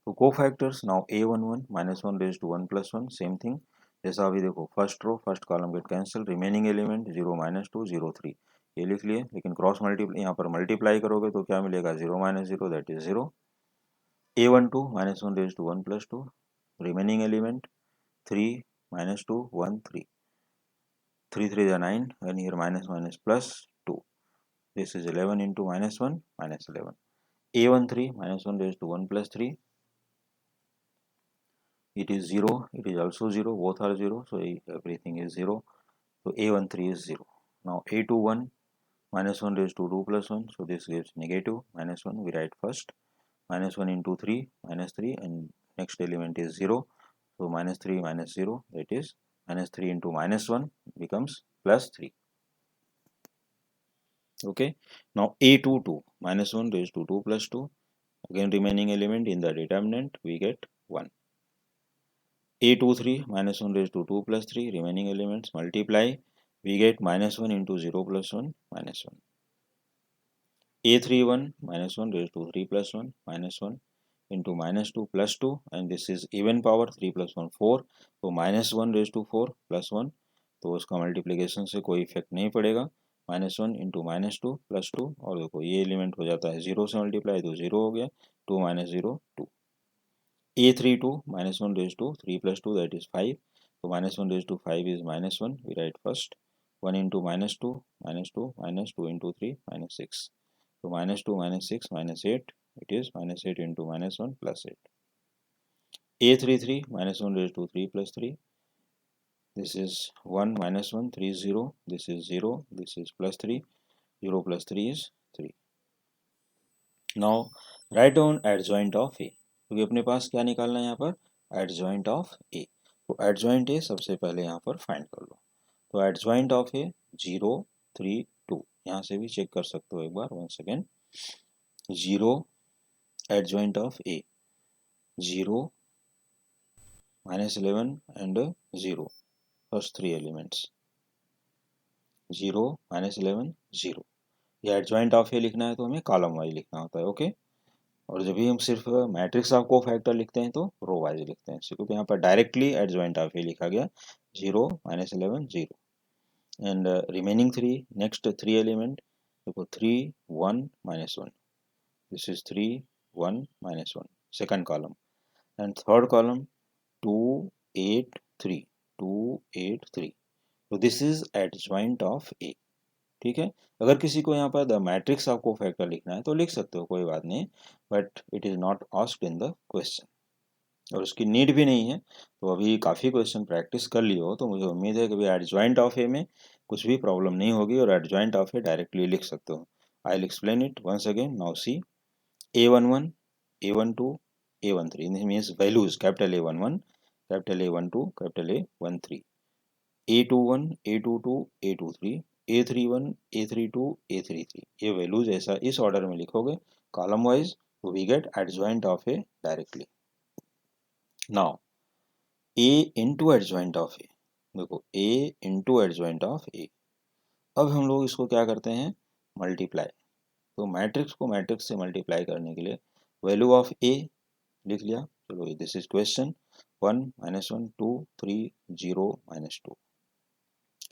तो cofactors now a11 -1 raise to 1 + 1 same thing. जैसा अभी देखो first row first column get cancel, remaining element 0 -2 0 3 ये लिख लिए, लेकिन क्रॉस मल्टीप्लाई यहाँ पर मल्टीप्लाई करोगे तो क्या मिलेगा 0 -0 that is 0। a12 -1 raise to 1 + 2 remaining element 3 -2 1 3 3 3 is 9 and here minus minus plus 2, this is 11 into -1 -11। a13 -1 raised to 1 + 3 it is 0, it is also 0, both are 0, so everything is 0, so a13 is 0। now a21 -1 raised to 2 + 1, so this gives negative -1, we write first -1 into 3 -3 and next element is 0, so -3 -0 that is -3 into -1 becomes +3। okay, now a22 -1 raised to 2 + 2, again remaining element in the determinant we get 1। a23 -1 raised to 2 + 3 remaining elements multiply we get -1 into 0 + 1 -1। a31 -1 raised to 3 + 1 -1 into -2 + 2 and this is even power 3 + 1 4, तो -1 raised to 4 + 1, तो उसका मल्टीप्लिकेशन से कोई इफेक्ट नहीं पड़ेगा, -1 into -2 + 2 और देखो ये एलिमेंट हो जाता है 0 से मल्टीप्लाई तो 0 हो गया, 2 - 0 2। a32 -1 raised to 3 + 2 that is 5, so -1 raised to 5 is -1, we write first 1 into -2 -2 -2 into 3 -6, so -2 -6 -8 it is -8 into -1 + 8। a33 -1 raised to 3 + 3, this is 1 -1 3 0, this is 0, this is +3, 0 + 3 is 3। now write down adjoint of a, क्योंकि अपने पास क्या निकालना है यहाँ पर एडजॉइंट ऑफ ए, तो एडजॉइंट ए सबसे पहले यहाँ पर फाइंड कर लो, तो एडजॉइंट ऑफ ए 0 3 2, यहाँ से भी चेक कर सकते हो एक बार one second, 0 adjoint of A 0 -11 and 0 first three elements 0 -11 0, ये एडजॉइंट ऑफ ए लिखना है तो हमें कॉलम वाइज लिखना होता है। ओके, और जब भी हम सिर्फ मैट्रिक्स ऑफ कोफैक्टर लिखते हैं तो रो वाइज लिखते हैं, क्योंकि यहाँ पर डायरेक्टली एडजॉइंट ऑफ ए लिखा गया 0 -11 0 and remaining three next three element देखो 3 1 -1, this is 3 1 -1 second column and third column 2 8 3 2 8 3, तो दिस इज एडजॉइंट ऑफ ए। ठीक है, अगर किसी को यहाँ पर द मैट्रिक्स ऑफ कोफैक्टर लिखना है तो लिख सकते हो, कोई बात नहीं, but it is not asked in the question और उसकी नीड भी नहीं है। तो अभी काफ़ी क्वेश्चन प्रैक्टिस कर लियो हो तो मुझे उम्मीद है कि भाई एडजॉइंट ऑफ ए में कुछ भी प्रॉब्लम नहीं होगी और एडजॉइंट ऑफ ए डायरेक्टली लिख सकते हो। I will explain it once again. Now see a11 a12 a13 means values capital A11 capital A12 capital A13, a21 a22 a23 a31 a32 a33, ये वैल्यूज ऐसा इस ऑर्डर में लिखोगे कॉलम वाइज, तो we get adjoint of A directly. Now a into adjoint of A, देखो a into adjoint of A, अब हम लोग इसको क्या करते हैं मल्टीप्लाई, तो मैट्रिक्स को मैट्रिक्स से मल्टीप्लाई करने के लिए वैल्यू ऑफ ए लिख लिया, चलो this is question 1 -1 2 3 0 -2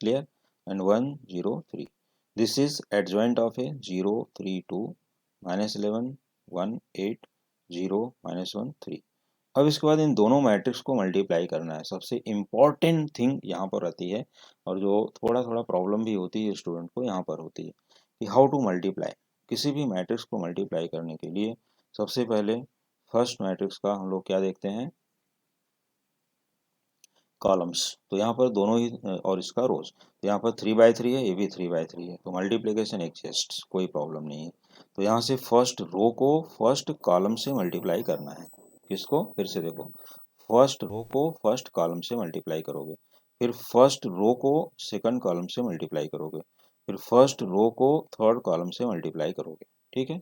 clear and 1 0 3, this is adjoint of a 0 3 2 -11 1 8 0 -1 3। अब इसके बाद इन दोनों मैट्रिक्स को मल्टीप्लाई करना है, सबसे इम्पॉर्टेंट थिंग यहाँ पर रहती है और जो थोड़ा थोड़ा प्रॉब्लम भी होती है स्टूडेंट को यहाँ पर होती है कि हाउ टू मल्टीप्लाई। किसी भी मैट्रिक्स को मल्टीप्लाई करने के लिए सबसे पहले फर्स्ट मैट्रिक्स का हम लोग क्या देखते हैं कॉलम्स, तो यहाँ पर दोनों ही और इसका रोज, तो यहाँ पर 3/3 है, ये भी 3/3 है, तो मल्टीप्लिकेशन एग्जिस्ट, कोई प्रॉब्लम नहीं है। तो यहाँ से फर्स्ट रो को फर्स्ट कॉलम से मल्टीप्लाई करना है, किसको फिर से देखो फर्स्ट रो को फर्स्ट कॉलम से मल्टीप्लाई करोगे, फिर फर्स्ट रो को सेकंड कॉलम से मल्टीप्लाई करोगे, फिर फर्स्ट रो को थर्ड कॉलम से मल्टीप्लाई करोगे। ठीक है,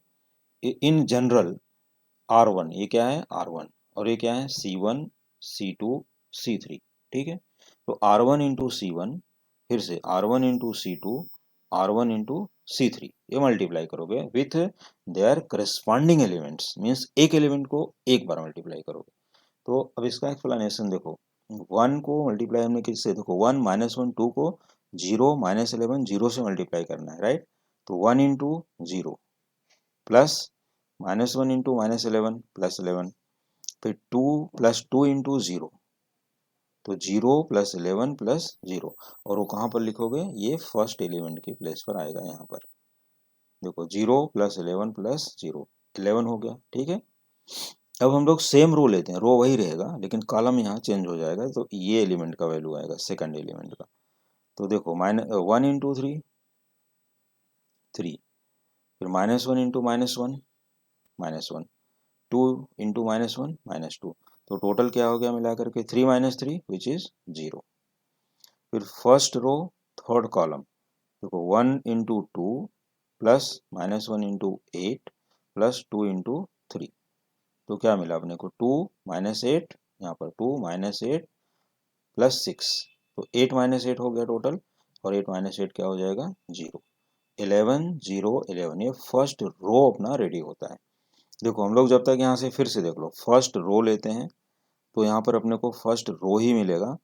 इन जनरल R1 ये क्या है R1 और ये क्या है C1 C2 C3। ठीक है, तो R1 इंटू C1 फिर से R1 into C2 R1 into C3 ये मल्टीप्लाई करोगे with their corresponding elements, means एक एलिमेंट को एक बार मल्टीप्लाई करोगे। तो अब इसका एक्सप्लेनेशन देखो, 1 को मल्टीप्लाई हमने किससे, देखो 1 -1 2 को 0 -11 0 से मल्टीप्लाई करना है, राइट। तो 1 इंटू 0 प्लस -1 इंटू -11 प्लस 11, फिर 2 प्लस 2 इंटू 0, तो 0 प्लस 11 प्लस 0, और वो कहाँ पर लिखोगे, ये फर्स्ट एलिमेंट की प्लेस पर आएगा। यहाँ पर देखो 0 प्लस 11 प्लस 0, 11 हो गया, ठीक है। अब हम लोग सेम रो लेते हैं, रो वही रहेगा लेकिन कॉलम यहाँ चेंज हो जाएगा, तो ये एलिमेंट का वैल्यू आएगा सेकंड एलिमेंट का। तो देखो -1 इंटू 3 3, फिर -1 इंटू -1 -1, 2 इंटू -1 -2, तो टोटल क्या हो गया मिला करके 3 - 3 विच इज 0। फिर फर्स्ट रो थर्ड कॉलम, देखो 1 into 2 plus -1 into 8 plus 2 into 3, तो क्या मिला अपने को 2 -8, यहाँ पर 2 -8 प्लस 6, तो 8 -8 हो गया टोटल, और 8 -8 क्या हो जाएगा 0, 11 0 11, ये फर्स्ट रो अपना रेडी होता है। देखो हम लोग जब तक यहाँ से फिर से देख लो, फर्स्ट रो लेते हैं तो यहाँ पर अपने को फर्स्ट रो ही मिलेगा,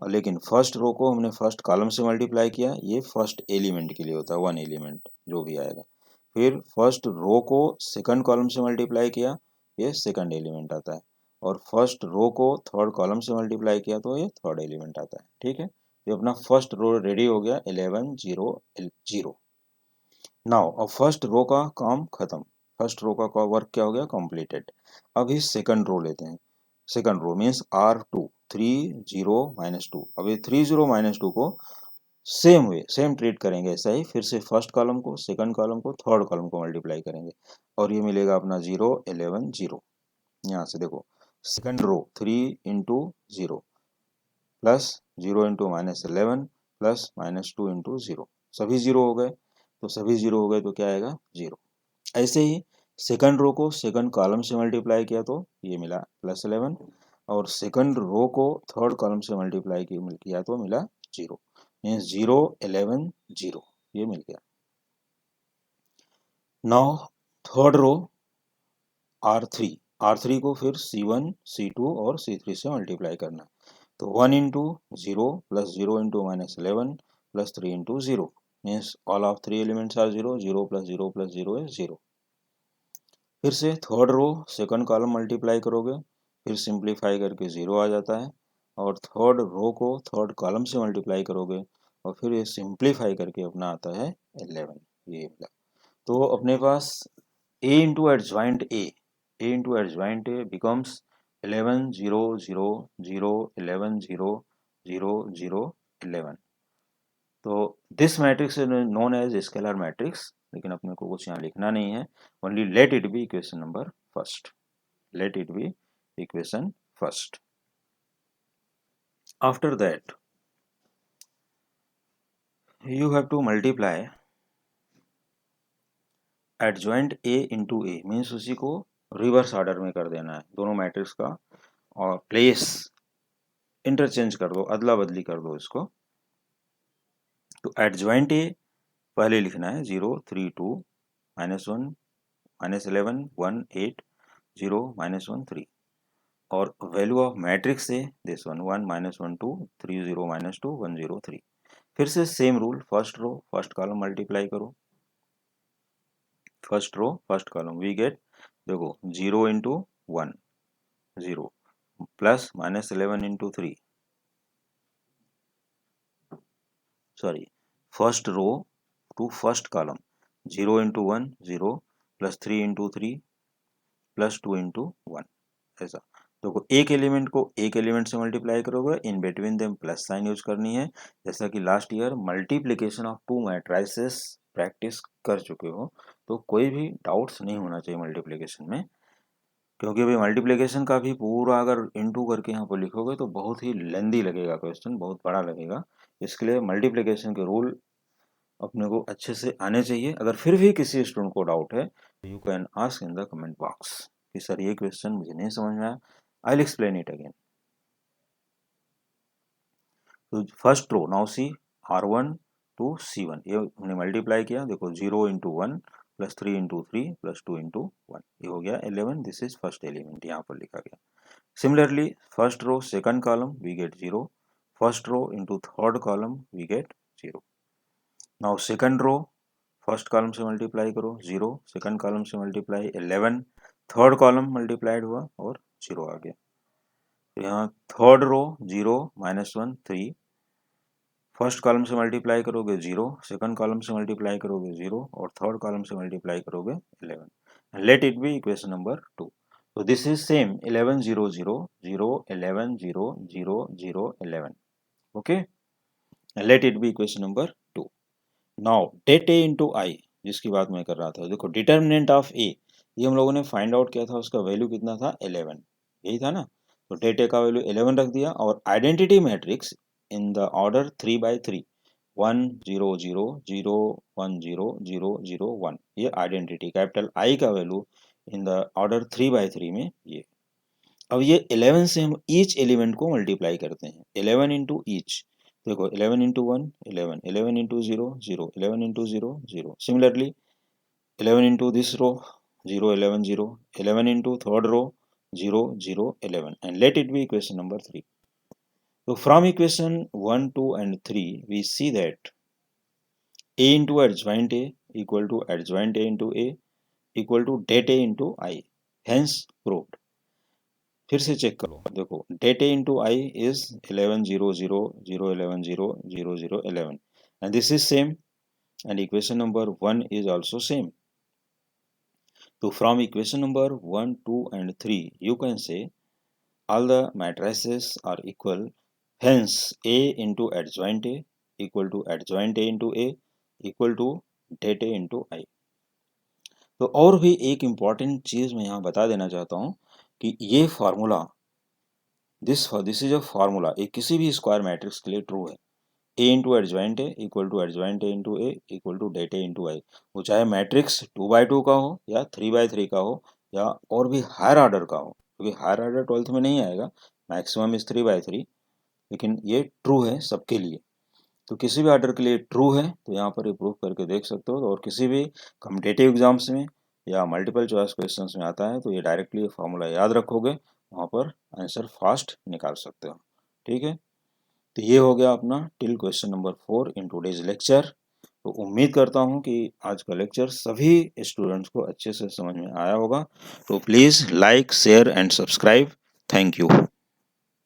लेकिन फर्स्ट रो को हमने फर्स्ट कॉलम से मल्टीप्लाई किया, ये फर्स्ट एलिमेंट के लिए होता है, वन एलिमेंट जो भी आएगा। फिर फर्स्ट रो को सेकंड कॉलम से मल्टीप्लाई किया, ये सेकंड एलिमेंट आता है, और फर्स्ट रो को थर्ड कॉलम से मल्टीप्लाई किया तो ये थर्ड एलिमेंट आता है, ठीक है। ये अपना फर्स्ट रो रेडी हो गया 11 0 0। नाउ अब फर्स्ट रो का काम खत्म, फर्स्ट रो का वर्क क्या हो गया, कंप्लीटेड। अब इस सेकंड रो लेते हैं, सेकंड रो मीन्स R2 3 0 -2। अब ये 3 0 -2 को सेम वे सेम ट्रीट करेंगे, ऐसा ही फिर से फर्स्ट कॉलम को सेकंड कॉलम को थर्ड कॉलम को मल्टीप्लाई करेंगे, और ये मिलेगा अपना 0 11 0। यहाँ से देखो second row 3 into 0 plus 0 into -11 plus -2 into 0, सभी जीरो हो गए, तो सभी जीरो हो गए तो क्या आएगा 0। ऐसे ही सेकंड रो को सेकंड कॉलम से मल्टीप्लाई किया तो ये मिला +11, और सेकंड रो को थर्ड कॉलम से मल्टीप्लाई किया तो मिला 0, मीन्स 0 11 0, ये मिल गया। Now third row R3, R3 को फिर C1 C2 और C3 से मल्टीप्लाई करना, तो 1 into 0 plus 0 into -11 plus 3 into 0, means all of three elements are 0, 0 plus 0 plus 0 is 0। फिर से third row second column multiply करोगे, फिर सिंप्लीफाई करके 0 आ जाता है, और थर्ड रो को थर्ड कॉलम से मल्टीप्लाई करोगे, और फिर ये सिंप्लीफाई करके अपना आता है 11, ये मिला। तो अपने पास a into adjoint a into adjoint a becomes 11 0 0 0 11 0 0 0 11। तो this matrix is known as scalar matrix, लेकिन अपने को कुछ यहाँ लिखना नहीं है, only let it be equation number first, let it be equation first. After that you have to multiply adjoint a into A, मीन्स उसी को रिवर्स ऑर्डर में कर देना है, दोनों मैट्रिक्स का, और प्लेस इंटरचेंज कर दो, अदला बदली कर दो इसको। तो एडजॉइंट ए पहले लिखना है 0 3 2 -1 -11 1 8 0 -1 3, और value of matrix A this one 1 -1 2 3 0 -2 1 0 3। फिर से same rule, first row first column multiply करो, first row first column we get, देखो 0 into 1 0 plus -11 into 3, sorry first row to first column 0 into 1 0 plus 3 into 3 plus 2 into 1, ऐसा। देखो एक एलिमेंट को एक एलिमेंट से मल्टीप्लाई करोगे, in between them plus sign use करनी है, जैसा कि last year multiplication of two matrices practice कर चुके हो, तो कोई भी डाउट्स नहीं होना चाहिए मल्टीप्लिकेशन में, क्योंकि अभी मल्टीप्लिकेशन का भी पूरा अगर इनटू करके यहाँ पर लिखोगे तो बहुत ही लेंदी लगेगा, क्वेश्चन बहुत बड़ा लगेगा। इसके लिए मल्टीप्लिकेशन के रूल अपने को अच्छे से आने चाहिए। अगर फिर भी किसी स्टूडेंट को डाउट है तो you can ask in the comment box कि सर ये क्वेश्चन मुझे नहीं समझ में आया, I will explain it again. तो first row now see R1 to C1, ये हमने मल्टीप्लाई किया, देखो 0 into 1 plus 3 into 3 plus 2 into 1, ये हो गया 11, दिस इज फर्स्ट एलिमेंट यहाँ पर लिखा गया। Similarly, first row, second column, we get 0. First row into third column, we get 0. Now, second row, first column से multiply करो 0, second column से multiply 11, third column multiplied हुआ और 0 आ गया। तो यहाँ third row 0 minus 1 3, first column से मल्टीप्लाई करोगे 0, सेकंड कॉलम से मल्टीप्लाई करोगे 0 और थर्ड कॉलम से मल्टीप्लाई करोगे 11, and let it be equation number 2. So this is same 11 0 0 0 11 0 0 0 11, okay, and let it be equation number 2. Now det a into I, जिसकी बात मैं कर रहा था, देखो डिटर्मिनेंट ऑफ a, ये हम लोगों ने फाइंड आउट किया था, उसका वैल्यू कितना था 11, यही था ना, तो det a का वैल्यू 11 रख दिया और identity matrix in the order 3 by 3 1 0 0 0 1 0 0 0 1, ये आइडेंटिटी कैपिटल I का value in the order 3 by 3 में ये। अब ये 11 से हम ईच एलिमेंट को मल्टीप्लाई करते हैं, 11 इंटू ईच, देखो 11 into 1 11, 11 into 0 0, 11 into 0 0, similarly 11 into this row 0 11 0, 11 into third row 0 0 11, and let it be equation number 3. So from equation 1 2 and 3 we see that a into adjoint a equal to adjoint a into a equal to det a into I, hence proved. फिर से चेक करो, देखो det a into I is 11 0 0 0 11 0 0 0 11, and this is same, and equation number 1 is also same. So from equation number 1 2 and 3 you can say all the matrices are equal, hence a into adjoint a equal to adjoint a into a equal to det a into I. तो और भी एक इम्पॉर्टेंट चीज मैं यहाँ बता देना चाहता हूँ कि ये formula, this is a formula, ये किसी भी स्क्वायर मैट्रिक्स के लिए ट्रू है, a into adjoint A equal to adjoint A into A equal to det a into I, वो चाहे मैट्रिक्स 2x2 का हो या 3x3 का हो या और भी हायर ऑर्डर का हो, क्योंकि हायर ऑर्डर 12th में नहीं आएगा, मैक्सिमम इज 3x3, लेकिन ये ट्रू है सबके लिए। तो किसी भी ऑर्डर के लिए ट्रू है तो यहाँ पर ये प्रूफ करके देख सकते हो, और किसी भी कॉम्पिटिटिव एग्जाम्स में या मल्टीपल चॉइस क्वेश्चंस में आता है तो ये डायरेक्टली फार्मूला याद रखोगे, वहाँ पर आंसर फास्ट निकाल सकते हो। ठीक है, तो ये हो गया अपना till question number 4 in today's lecture. तो उम्मीद करता हूँ कि आज का लेक्चर सभी स्टूडेंट्स को अच्छे से समझ में आया होगा। तो please like share and subscribe. Thank you.